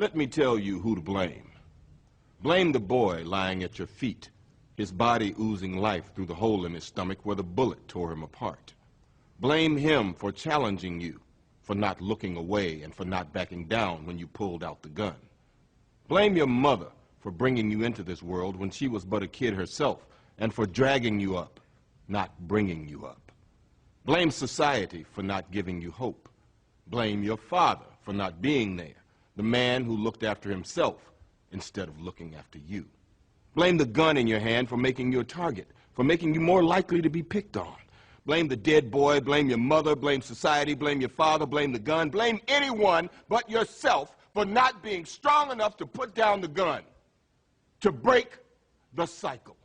Let me tell you who to blame. Blame the boy lying at your feet, his body oozing life through the hole in his stomach where the bullet tore him apart. Blame him for challenging you, for not looking away and for not backing down when you pulled out the gun. Blame your mother for bringing you into this world when she was but a kid herself and for dragging you up, not bringing you up. Blame society for not giving you hope. Blame your father for not being there, the man who looked after himself instead of looking after you. Blame the gun in your hand for making you a target, for making you more likely to be picked on. Blame the dead boy, blame your mother, blame society, blame your father, blame the gun, blame anyone but yourself for not being strong enough to put down the gun, to break the cycle.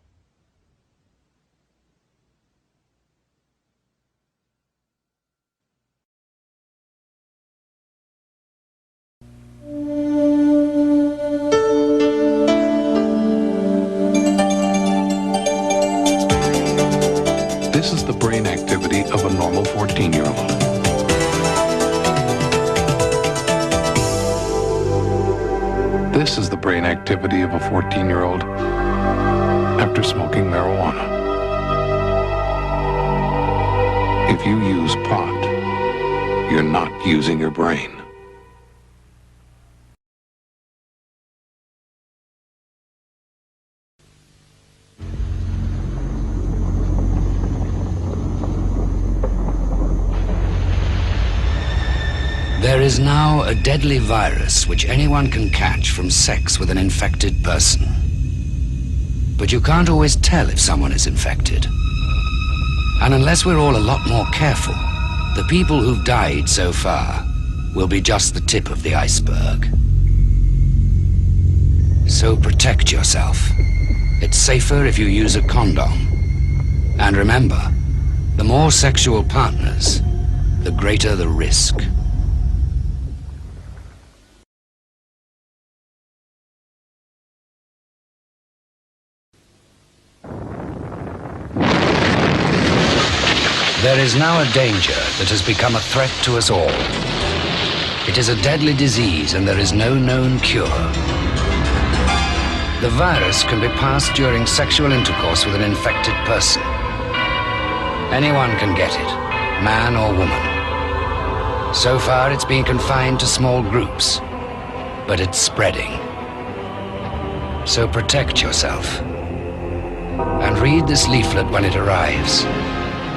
This is the brain activity of a normal 14-year-old. This is the brain activity of a 14-year-old after smoking marijuana. If you use pot, you're not using your brain. There is now a deadly virus which anyone can catch from sex with an infected person. But you can't always tell if someone is infected. And unless we're all a lot more careful, the people who've died so far will be just the tip of the iceberg. So protect yourself. It's safer if you use a condom. And remember, the more sexual partners, the greater the risk. There is now a danger that has become a threat to us all. It is a deadly disease and there is no known cure. The virus can be passed during sexual intercourse with an infected person. Anyone can get it, man or woman. So far it's been confined to small groups, but it's spreading. So protect yourself. And read this leaflet when it arrives.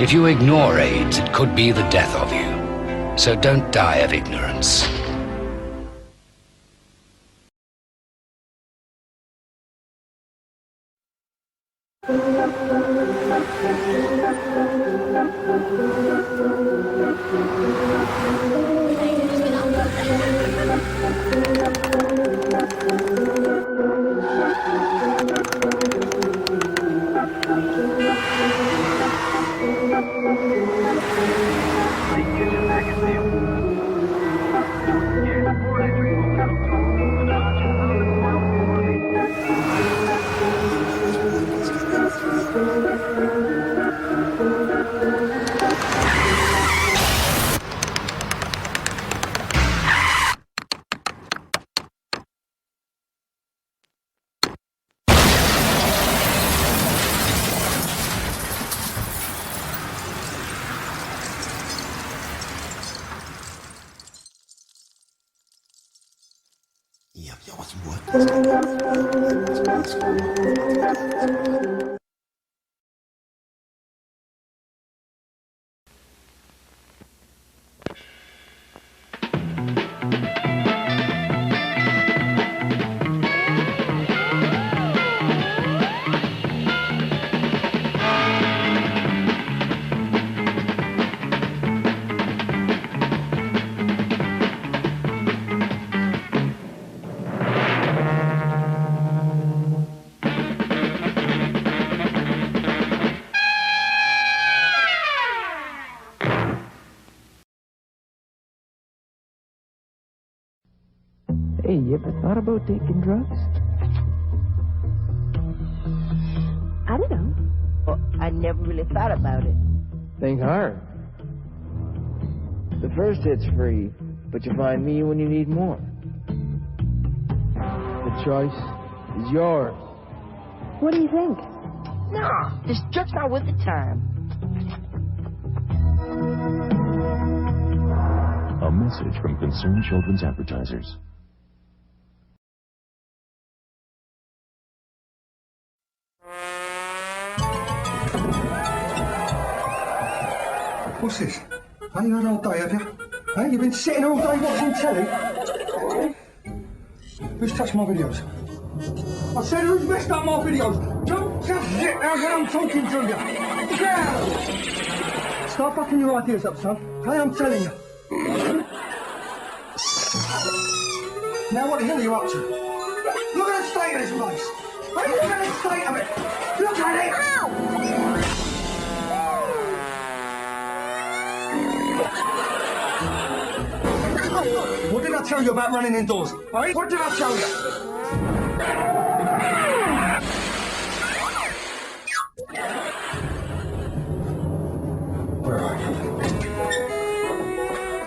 If you ignore AIDS, it could be the death of you. So don't die of ignorance. Hey, you ever thought about taking drugs? I don't know. Well, I never really thought about it. Think hard. The first hit's free, but you find me when you need more. choice is yours. What do you think? Nah, this just not worth the time. A message from Concerned Children's Advertisers. What's this? Hey, you had all day, have you? Hey, you've been sitting all day watching telly? Who's touched my videos? I said who's messed up my videos? Don't just sit there when I'm talking to you. Yeah. Start bucking your ideas up, son. Hey, I'm telling you. Now what the hell are you up to? Look at the state of this place. Hey, look at the state of it. Look at it. Ow! What did I tell you about running indoors? Hey, what did I tell you? Where are you?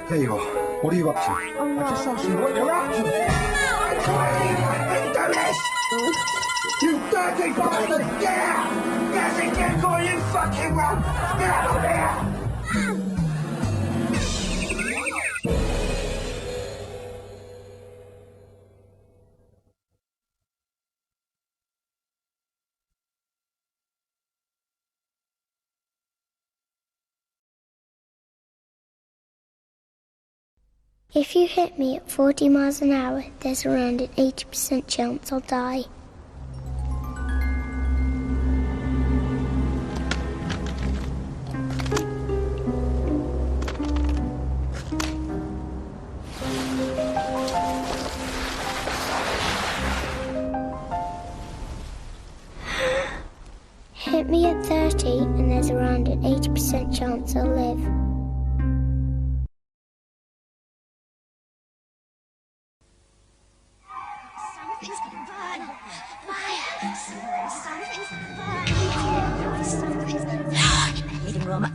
There you are. What are you up to? I just asked you what you're up to. Do this! You dirty bastard! Get out! Yes, it can go, you fucking well! Get out of here! If you hit me at 40 miles an hour, there's around an 80% chance I'll die. Hit me at 30 and there's around an 80% chance I'll live.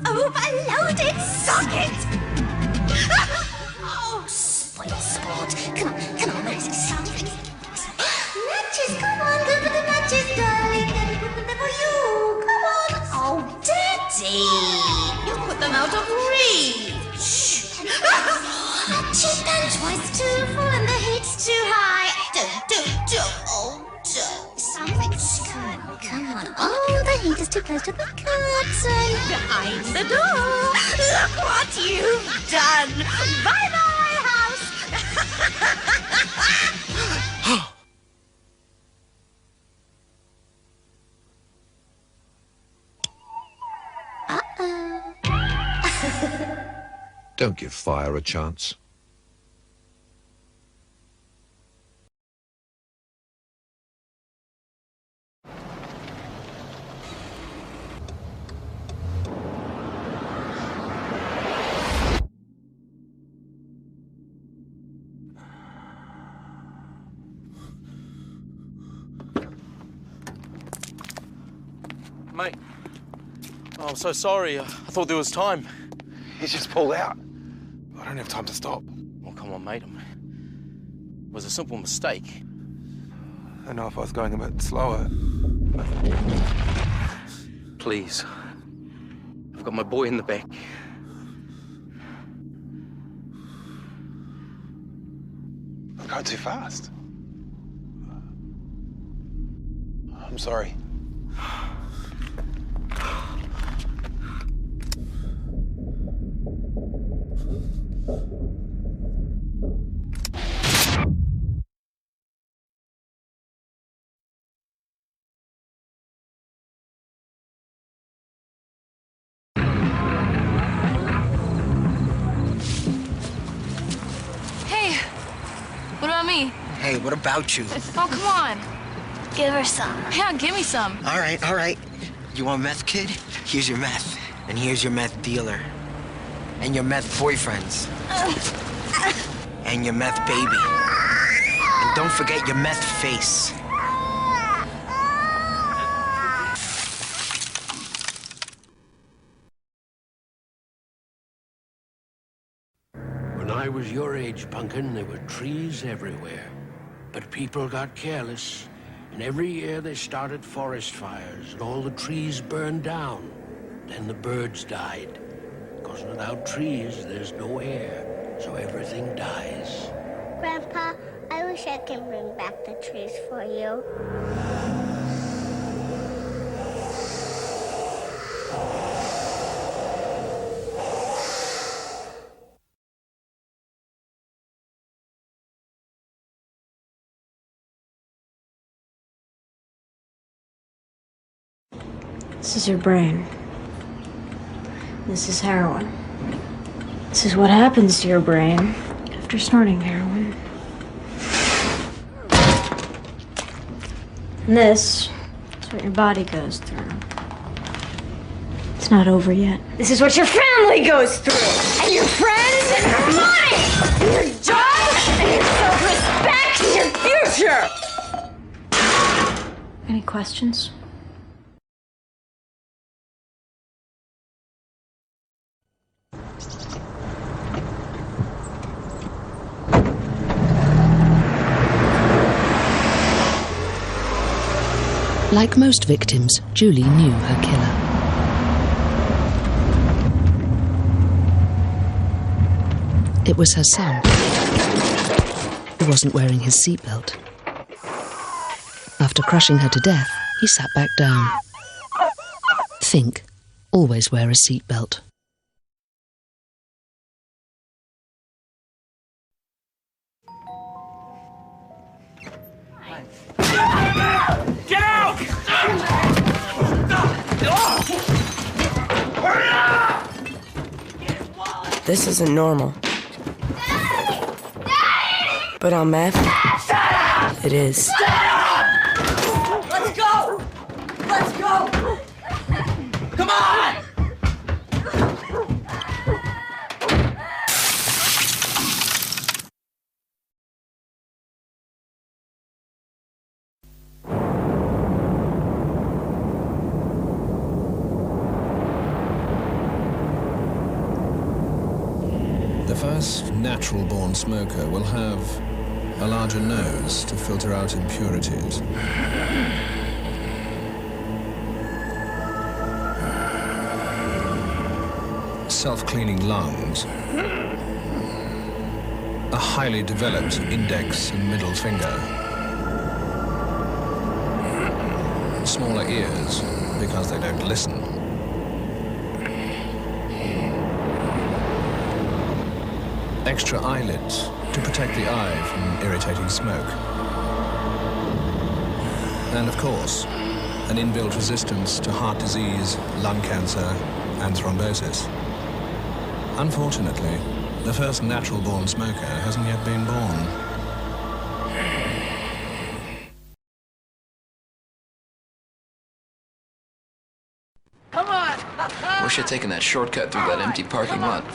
Overloaded socket! Oh, spoiled sport. Come on, something. Matches, come on, go for the matches, darling. And put them there for you. Come on. Oh, Daddy. You put them out of reach. Matches done twice too full and the heat's too high. Don't. Oh, don't. Something's good. Come on. Oh, the heat is too close to the curtain. Behind the door. Look what you've done. Bye-bye, house. Uh-oh. Don't give fire a chance. Mate, oh, I'm so sorry. I thought there was time. He's just pulled out. I don't have time to stop. Oh, come on, mate. It was a simple mistake. I don't know if I was going a bit slower. Please. I've got my boy in the back. I'm going too fast. I'm sorry. What about me? Hey, what about you? Oh, come on. Give her some. Yeah, give me some. All right. You want meth, kid? Here's your meth. And here's your meth dealer. And your meth boyfriends. And your meth baby. And don't forget your meth face. When I was your age, Punkin, there were trees everywhere. But people got careless, and every year they started forest fires, and all the trees burned down. Then the birds died. Because without trees, there's no air, so everything dies. Grandpa, I wish I could bring back the trees for you. This is your brain. This is heroin. This is what happens to your brain after snorting heroin. And this is what your body goes through. It's not over yet. This is what your family goes through! And your friends, and your money! And your job, and your self-respect, and your future! Any questions? Like most victims, Julie knew her killer. It was her son, who wasn't wearing his seatbelt. After crushing her to death, he sat back down. Think, always wear a seatbelt. Get out! This isn't normal. But on meth, it is. Let's go! Let's go! Come on! The first natural-born smoker will have a larger nose to filter out impurities. Self-cleaning lungs. A highly developed index and middle finger. Smaller ears, because they don't listen. Extra eyelids to protect the eye from irritating smoke. And of course, an inbuilt resistance to heart disease, lung cancer, and thrombosis. Unfortunately, the first natural-born smoker hasn't yet been born. Come on! Wish I'd taken that shortcut through that empty parking lot.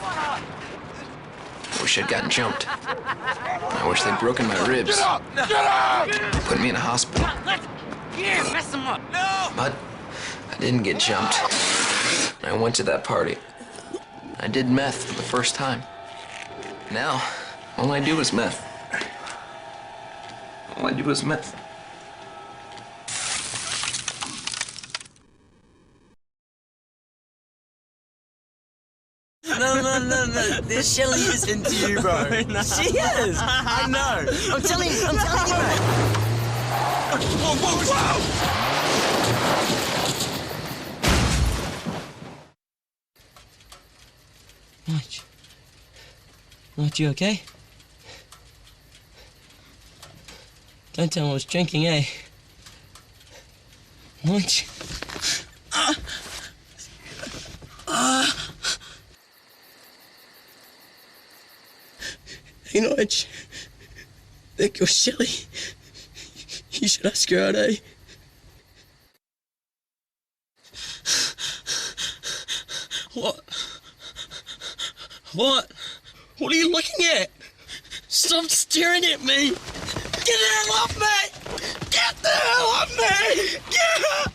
Wish I'd gotten jumped. I wish they'd broken my ribs. Get out! Put me in a hospital. Yeah, mess them up. No! But I didn't get jumped. I went to that party. I did meth for the first time. Now, all I do is meth. All I do is meth. No. This Shelly is into you, bro. No. She is. I know. I'm telling you, mate. Whoa. Nige, you okay? Don't tell him I was drinking, eh? Nige. Hey, Nige. There goes Shelly. You should ask her out, eh? What? What? What are you looking at? Stop staring at me! Get the hell off me! Get the hell off me! Get off!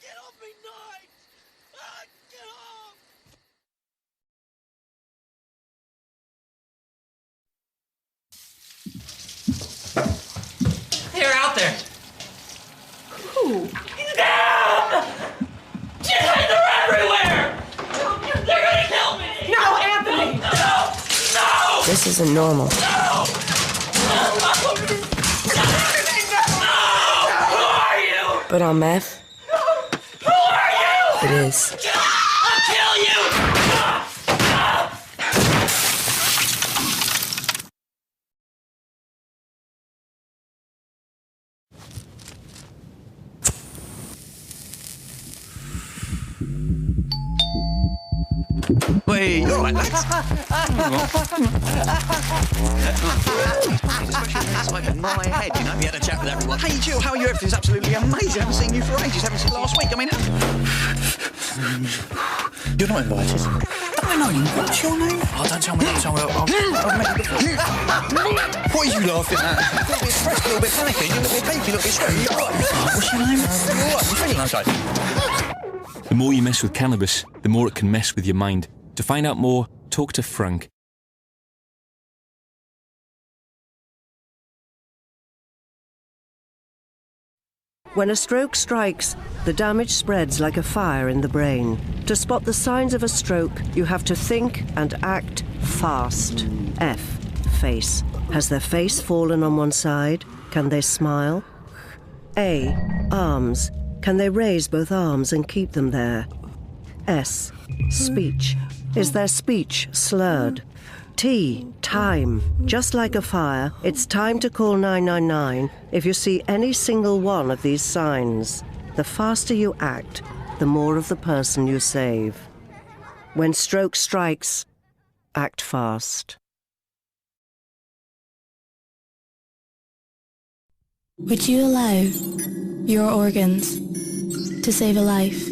Get off me, Nige! Get off! you? Damn! They're everywhere! They're gonna kill me! No, Anthony! No! No! This isn't normal. No! Who are you? But on meth, Who are you? it is. I'll kill you! Wait, you're all right, lads. It's like my head, you know. We had a chat with everyone. Hey, Jill, how are you? Everything's absolutely amazing. I haven't seen you for ages. Haven't seen you last week. I mean, you're not invited. Don't I know you? What's your name? Oh, don't tell me. Don't tell me. I'll make you before. What are you laughing at? A little bit stressed, a little bit panicky, a little bit peaky, a little bit stressed. What's your name? All right, you feeling okay? The more you mess with cannabis, the more it can mess with your mind. To find out more, talk to Frank. When a stroke strikes, the damage spreads like a fire in the brain. To spot the signs of a stroke, you have to think and act fast. F. Face. Has their face fallen on one side? Can they smile? A. Arms. Can they raise both arms and keep them there? S. Speech. Is their speech slurred? T. Time. Just like a fire, it's time to call 999 if you see any single one of these signs. The faster you act, the more of the person you save. When stroke strikes, act fast. Would you allow your organs to save a life?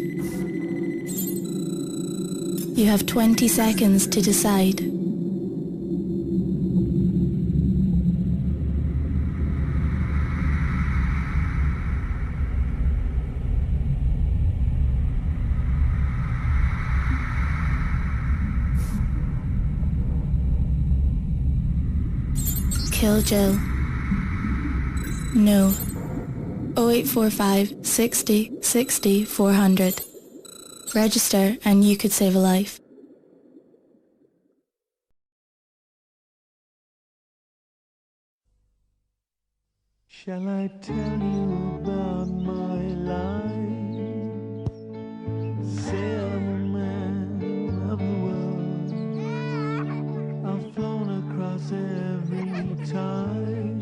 You have 20 seconds to decide. Kill Jill. No. 0845 60 60 400. Register and you could save a life. Shall I tell you about my life? Say I'm a man of the world. I've flown across every time,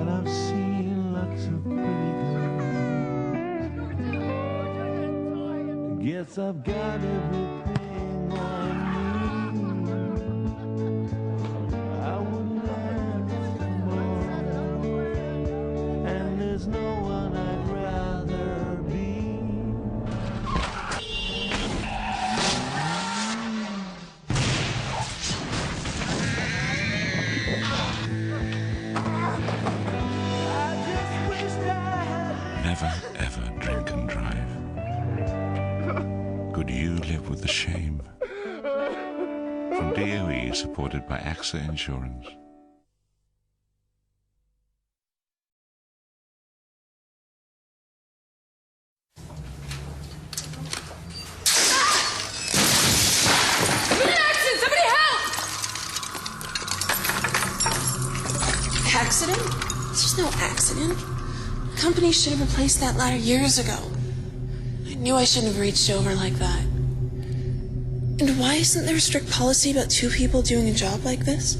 and I've seen lots of pretty girls. Guess I've got everything I need. I wouldn't ask more, and there's no one I'd rather be. Never ever drink and drive. Could you live with the shame? From DOE, supported by AXA Insurance. Accident? There's no accident. The company should have replaced that ladder years ago. I knew I shouldn't have reached over like that. And why isn't there a strict policy about two people doing a job like this?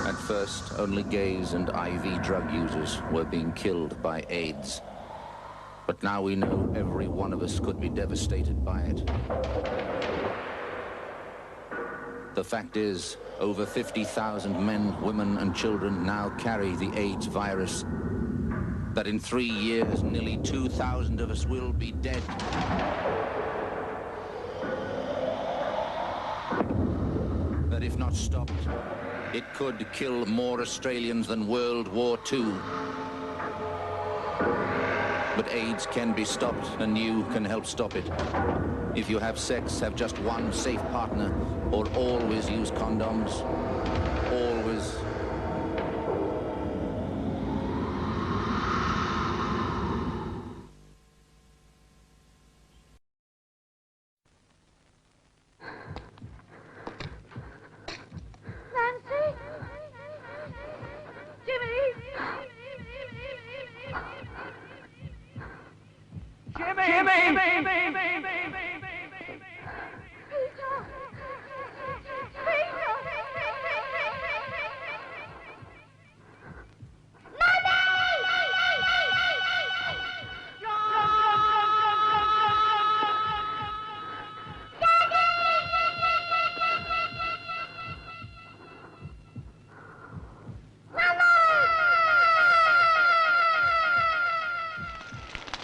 At first, only gays and IV drug users were being killed by AIDS. But now we know every one of us could be devastated by it. The fact is, over 50,000 men, women, and children now carry the AIDS virus. That in 3 years, nearly 2,000 of us will be dead. That if not stopped, It could kill more Australians than World War II. But AIDS can be stopped, and you can help stop it. If you have sex, have just one safe partner, or always use condoms. Always.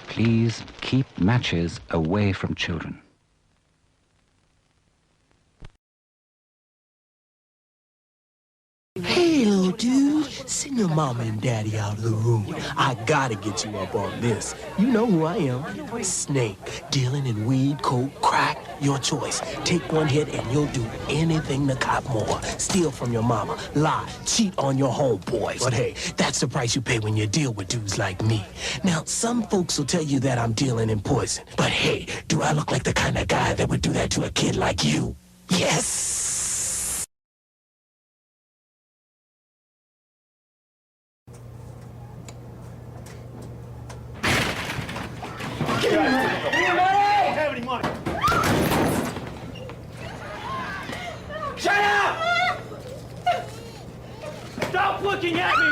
Please keep matches away from children. Hey, little dude, send your mama and daddy out of the room. I gotta get you up on this. You know who I am. Snake, dealing in weed, coke, crack, your choice. Take one hit and you'll do anything to cop more. Steal from your mama, lie, cheat on your homeboys. But hey, that's the price you pay when you deal with dudes like me. Now, some folks will tell you that I'm dealing in poison. But hey, do I look like the kind of guy that would do that to a kid like you? Yes! Shut up! Stop looking at me!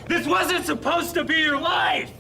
This wasn't supposed to be your life!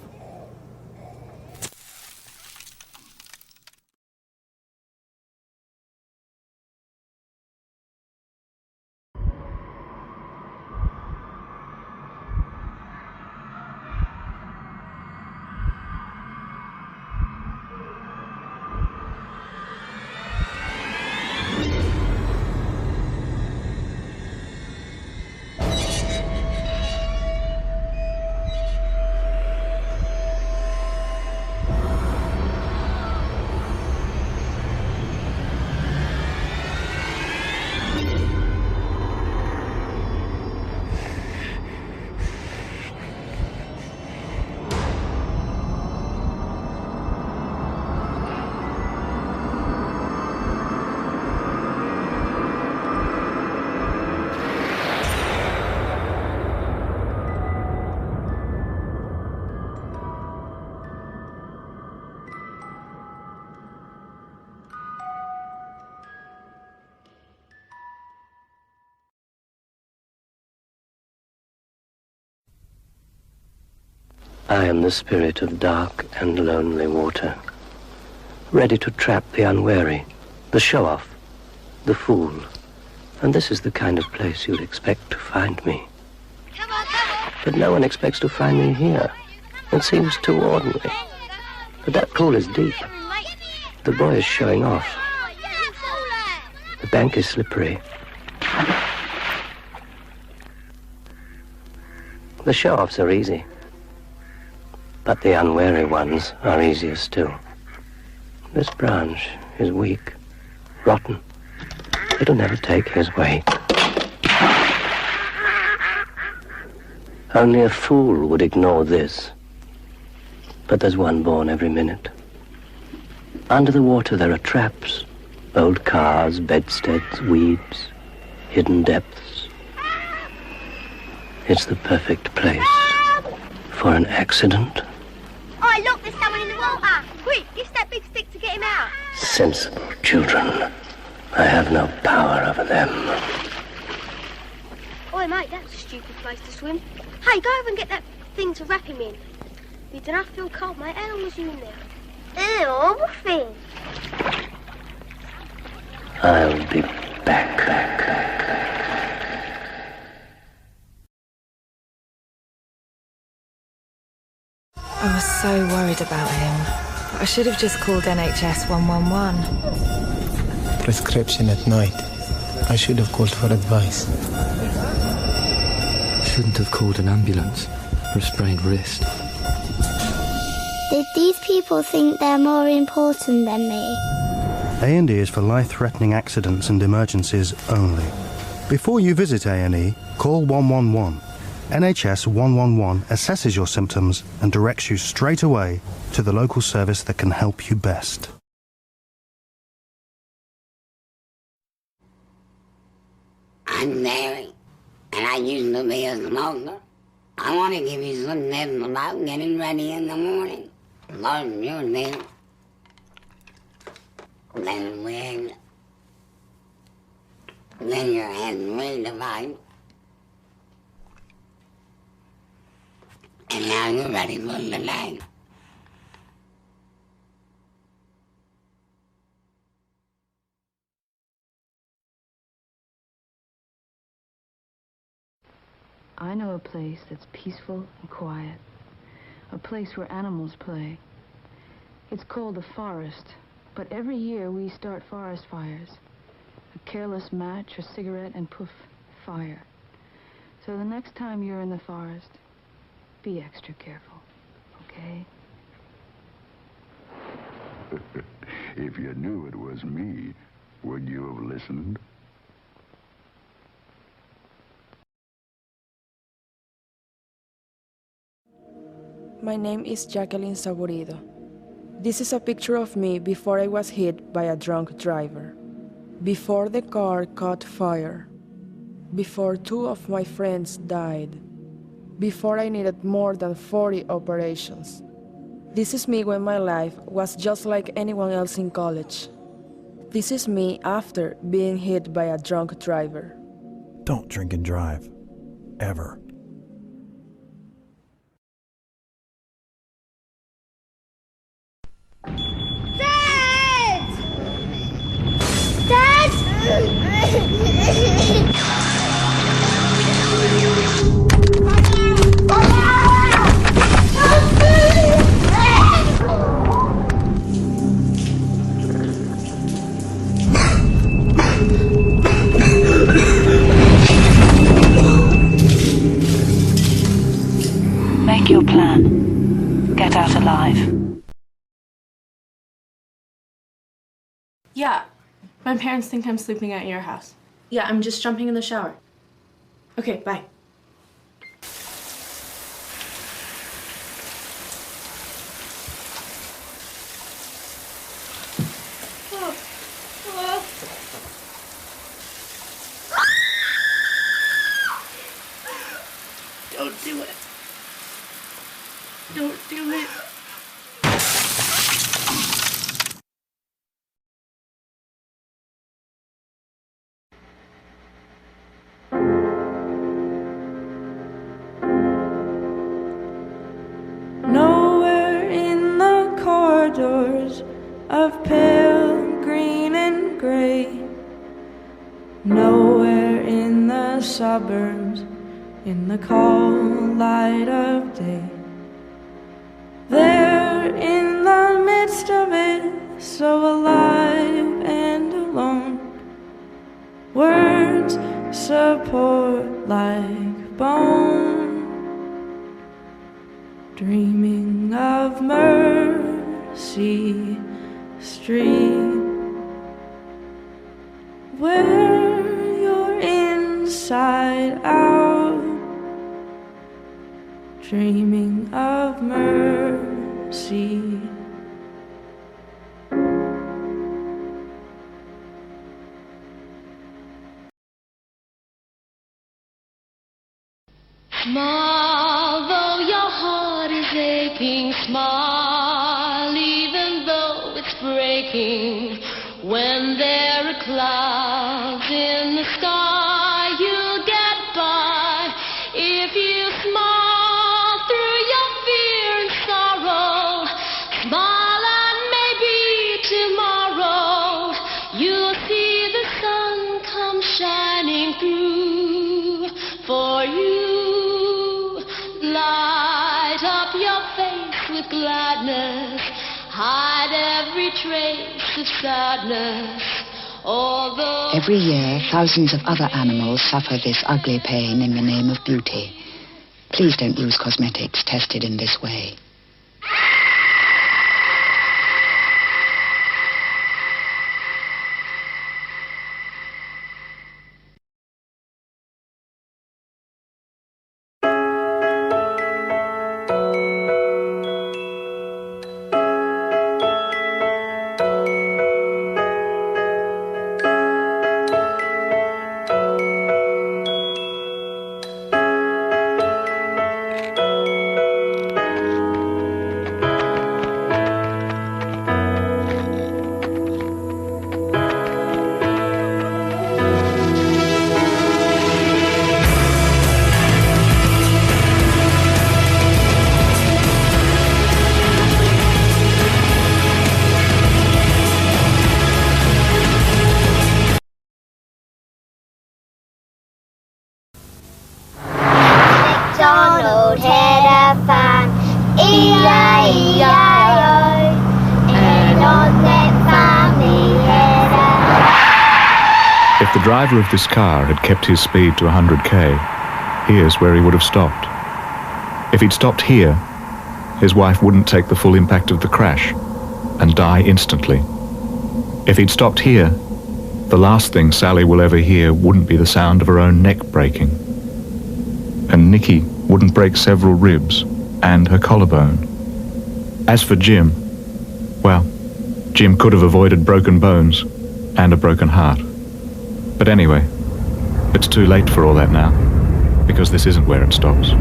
I am the spirit of dark and lonely water, ready to trap the unwary, the show-off, the fool. And this is the kind of place you'd expect to find me. But no one expects to find me here. It seems too ordinary. But that pool is deep. The boy is showing off. The bank is slippery. The show-offs are easy. But the unwary ones are easier still. This branch is weak, rotten. It'll never take his weight. Only a fool would ignore this. But there's one born every minute. Under the water there are traps, old cars, bedsteads, weeds, hidden depths. It's the perfect place for an accident. Oh, look, there's someone in the water. Quick, use that big stick to get him out. Sensible children. I have no power over them. Oi, mate, that's a stupid place to swim. Hey, go over and get that thing to wrap him in. You don't feel cold, mate. How long was you in there? Ew, what thing? I'll be back. I was so worried about him. I should have just called NHS 111. Prescription at night. I should have called for advice. Shouldn't have called an ambulance for a sprained wrist. Did these people think they're more important than me? A&E is for life-threatening accidents and emergencies only. Before you visit A&E, call 111. NHS 111 assesses your symptoms and directs you straight away to the local service that can help you best. I'm Mary, and I used to be a smoker. I want to give you some tips about getting ready in the morning. First, your knee, then wig, then your head redefined, and now you're ready for the day. I know a place that's peaceful and quiet, a place where animals play. It's called the forest, but every year we start forest fires. A careless match, a cigarette, and poof, fire. So the next time you're in the forest, be extra careful, okay? If you knew it was me, would you have listened? My name is Jacqueline Saborido. This is a picture of me before I was hit by a drunk driver. Before the car caught fire. Before 2 of my friends died. Before I needed more than 40 operations. This is me when my life was just like anyone else in college. This is me after being hit by a drunk driver. Don't drink and drive. Ever. Make your plan. Get out alive. Yeah, my parents think I'm sleeping at your house. Yeah, I'm just jumping in the shower. Okay, bye. Don't do it. Don't do it. Nowhere in the corridors of pale green and gray. Nowhere in the suburbs in the cold light of day. There in the midst of it, so alive and alone. Words support like bone. Dreaming of Mercy Street, where you're inside out. Dreaming of mercy. Smile, though your heart is aching. Smile, even though it's breaking. When there are clouds in the sky, you'll get by. If you smile through your fear and sorrow, smile and maybe tomorrow you'll see the sun come shining through for you. Light up your face with gladness, hide every trace of sadness. Although Every year, thousands of other animals suffer this ugly pain in the name of beauty. Please don't use cosmetics tested in this way. MacDonald had a farm, E-I-E-I-O, and on that farm he had a... If the driver of this car had kept his speed to 100k, here's where he would have stopped. If he'd stopped here, his wife wouldn't take the full impact of the crash and die instantly. If he'd stopped here, the last thing Sally will ever hear wouldn't be the sound of her own neck breaking. And Nikki wouldn't break several ribs and her collarbone. As for Jim, well, Jim could have avoided broken bones and a broken heart. But anyway, it's too late for all that now, because this isn't where it stops.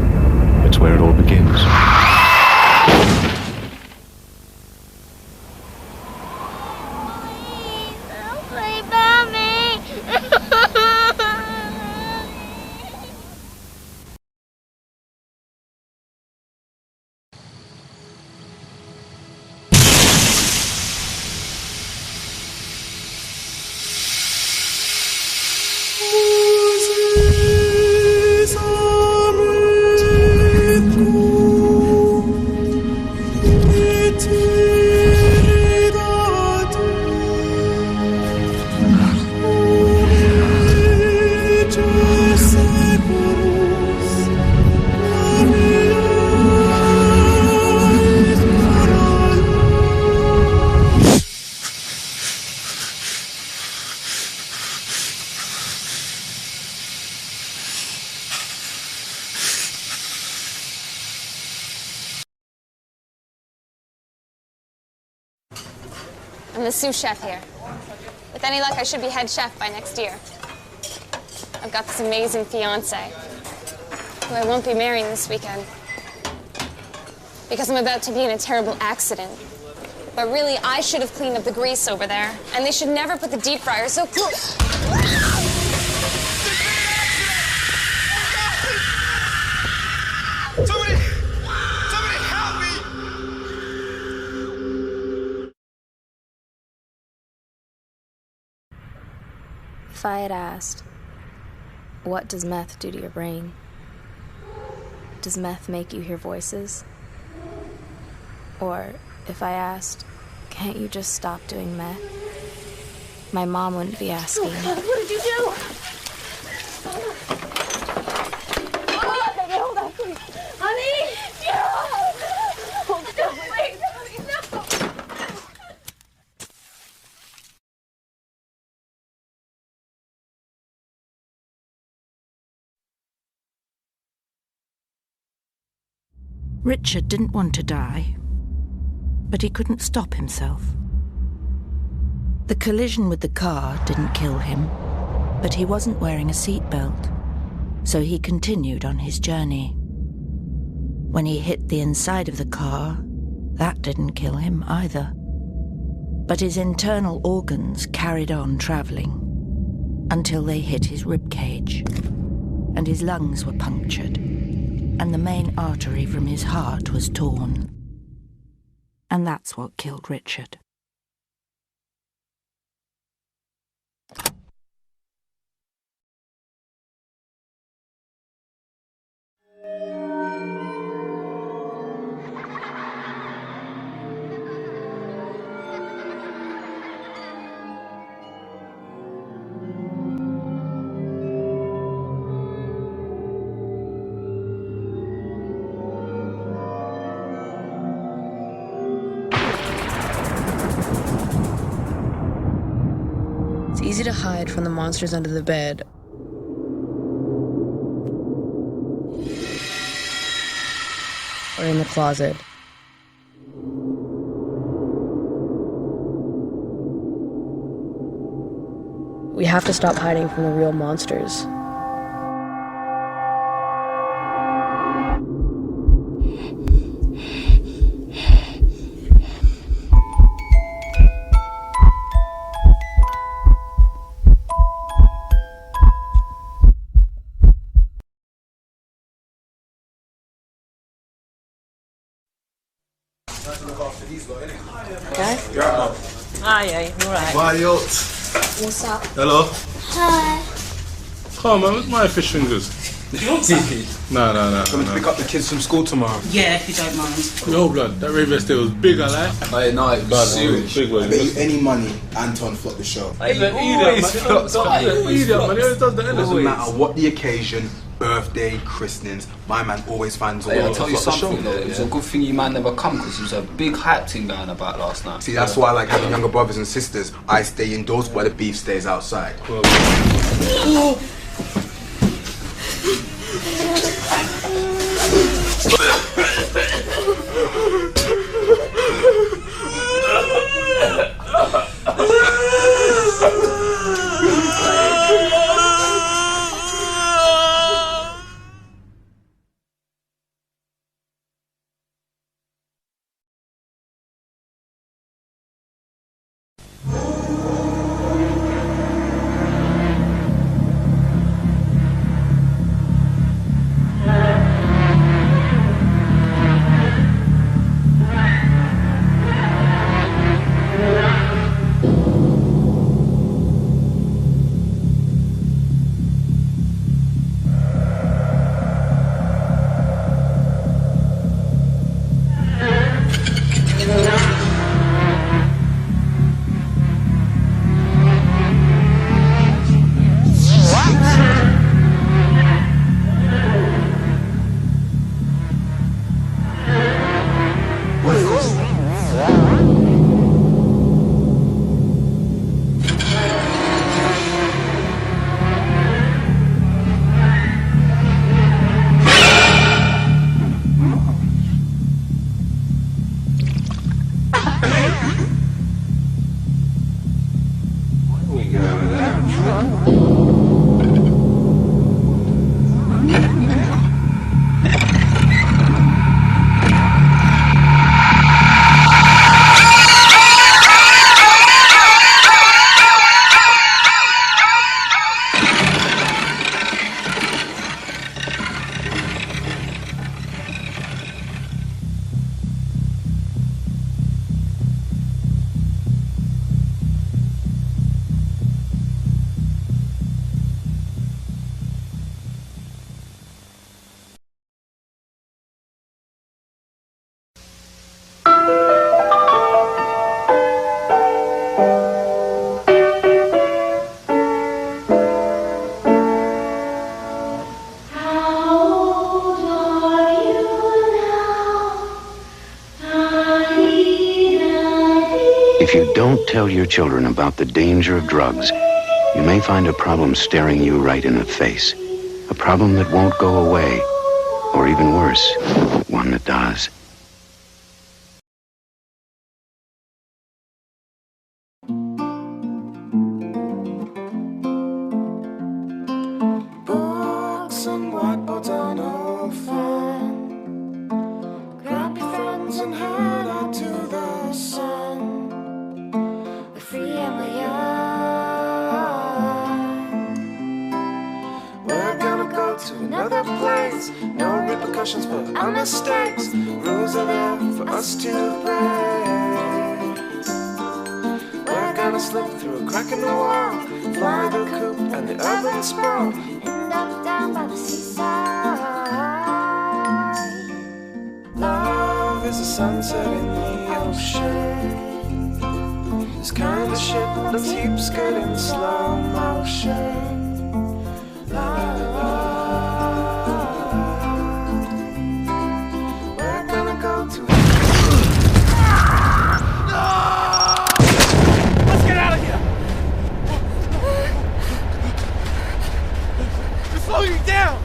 It's where it all begins. I'm the sous chef here. With any luck, I should be head chef by next year. I've got this amazing fiancé, who I won't be marrying this weekend, because I'm about to be in a terrible accident. But really, I should have cleaned up the grease over there, and they should never put the deep fryer so close. Somebody help me! If I had asked, what does meth do to your brain? Does meth make you hear voices? Or if I asked, can't you just stop doing meth? My mom wouldn't be asking. Oh, God, what did you do? Oh, baby, hold on, please. Honey! Yeah! Hold still, please. Honey, no! Richard didn't want to die, but he couldn't stop himself. The collision with the car didn't kill him, but he wasn't wearing a seatbelt, so he continued on his journey. When he hit the inside of the car, that didn't kill him either. But his internal organs carried on travelling until they hit his ribcage, and his lungs were punctured, and the main artery from his heart was torn. And that's what killed Richard. hide from the monsters under the bed. Or in the closet. We have to stop hiding from the real monsters. You're right, Mum. Hi, you alright? Why, yo? What's up? Hello? Hi. Come on, man, where's my fish fingers? No. Going to pick up the kids from school tomorrow. Yeah, if you don't mind. No, blood, that Raven State was big, I like. Hey, no, it was serious. Big one. I bet you any money, Anton flopped the show. He always flops, man. He always does the endless. Doesn't matter what the occasion, birthday, christenings, my man always finds a way I'll to tell you flop the something show. though, it was a good thing you man never come because there was a big hype thing going about last night. See, that's why I like having younger brothers and sisters. I stay indoors while the beef stays outside. If you don't tell your children about the danger of drugs, you may find a problem staring you right in the face. A problem that won't go away, or even worse, one that does. Books and whiteboards are no fun. Grab your friends and head out to the sun. We're free and we're young. We're gonna go to another place. No repercussions for our mistakes. Rules are there for us to break. We're gonna slip through a crack in the wall, fly the coop and the urban sprawl, end up down by the seaside. Love is a sunset in the ocean. This kind of shit that keeps getting slow motion. La la la. We're gonna go to. Let's get out of here. slow you down!